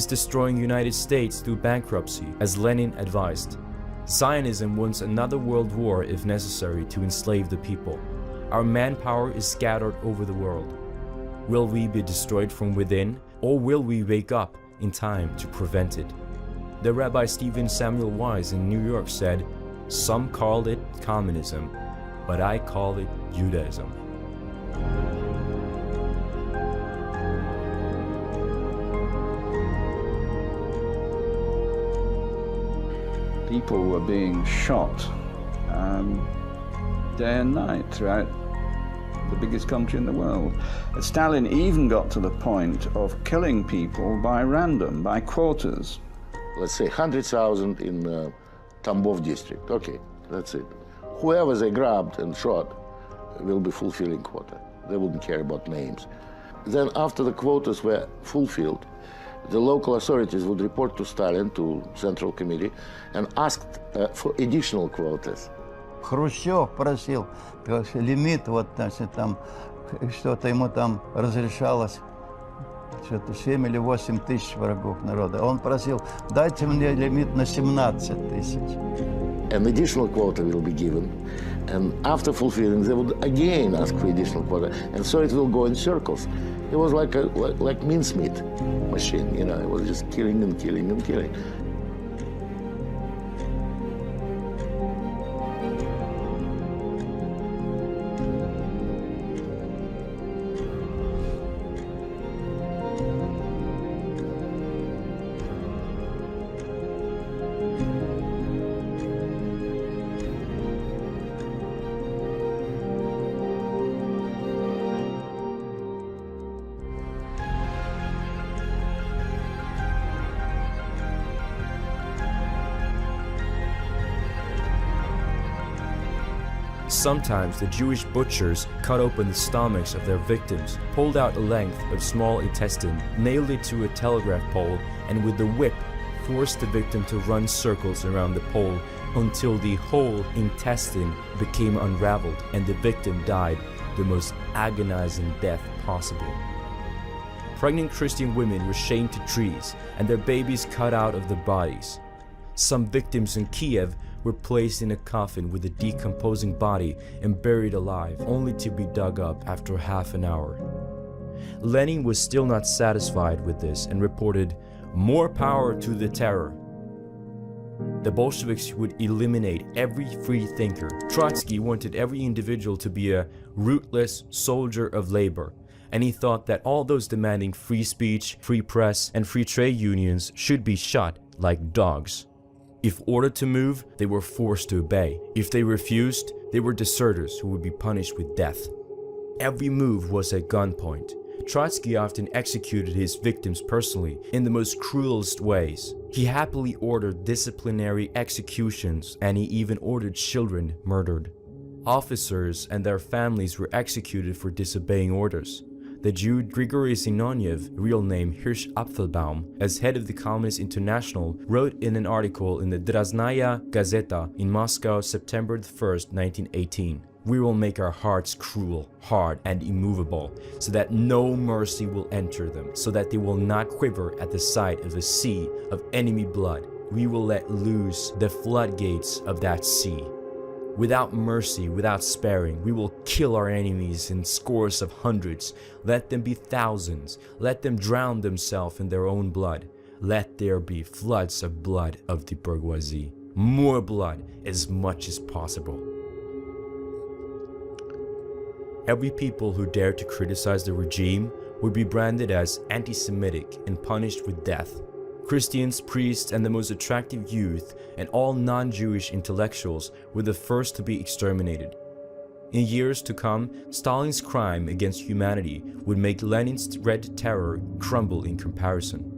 is destroying the United States through bankruptcy, as Lenin advised. Zionism wants another world war if necessary to enslave the people. Our manpower is scattered over the world. Will we be destroyed from within, or will we wake up in time to prevent it? The Rabbi Stephen Samuel Wise in New York said, "Some called it communism, but I call it Judaism." People were being shot day and night throughout the biggest country in the world. Stalin even got to the point of killing people by random, by quotas. Let's say 100,000 in Tambov district. Okay, that's it. Whoever they grabbed and shot will be fulfilling quota. They wouldn't care about names. Then after the quotas were fulfilled, the local authorities would report to Stalin, to Central Committee, and asked for additional quotas. Хрущев просил лимит, вот, значит, там что-то ему там разрешалось, что-то 7 или 8 тысяч врагов народа. Он просил, дайте мне лимит на 17 тысяч. An additional quota will be given, and after fulfilling, they would again ask for additional quota, and so it will go in circles. It was like mincemeat machine, you know. It was just killing and killing and killing. Sometimes the Jewish butchers cut open the stomachs of their victims, pulled out a length of small intestine, nailed it to a telegraph pole, and with the whip forced the victim to run circles around the pole until the whole intestine became unraveled and the victim died the most agonizing death possible. Pregnant Christian women were chained to trees and their babies cut out of their bodies. Some victims in Kiev were placed in a coffin with a decomposing body and buried alive, only to be dug up after half an hour. Lenin was still not satisfied with this and reported, "More power to the terror." The Bolsheviks would eliminate every free thinker. Trotsky wanted every individual to be a rootless soldier of labor, and he thought that all those demanding free speech, free press, and free trade unions should be shot like dogs. If ordered to move, they were forced to obey. If they refused, they were deserters who would be punished with death. Every move was at gunpoint. Trotsky often executed his victims personally in the most cruelest ways. He happily ordered disciplinary executions, and he even ordered children murdered. Officers and their families were executed for disobeying orders. The Jew Grigory Zinoviev, real name Hirsch Apfelbaum, as head of the Communist International, wrote in an article in the Draznaya Gazeta in Moscow, September 1st, 1918, "We will make our hearts cruel, hard, and immovable, so that no mercy will enter them, so that they will not quiver at the sight of a sea of enemy blood. We will let loose the floodgates of that sea. Without mercy, without sparing, we will kill our enemies in scores of hundreds. Let them be thousands. Let them drown themselves in their own blood. Let there be floods of blood of the bourgeoisie. More blood, as much as possible." Every people who dared to criticize the regime would be branded as anti-Semitic and punished with death. Christians, priests, and the most attractive youth, and all non-Jewish intellectuals were the first to be exterminated. In years to come, Stalin's crime against humanity would make Lenin's Red Terror crumble in comparison.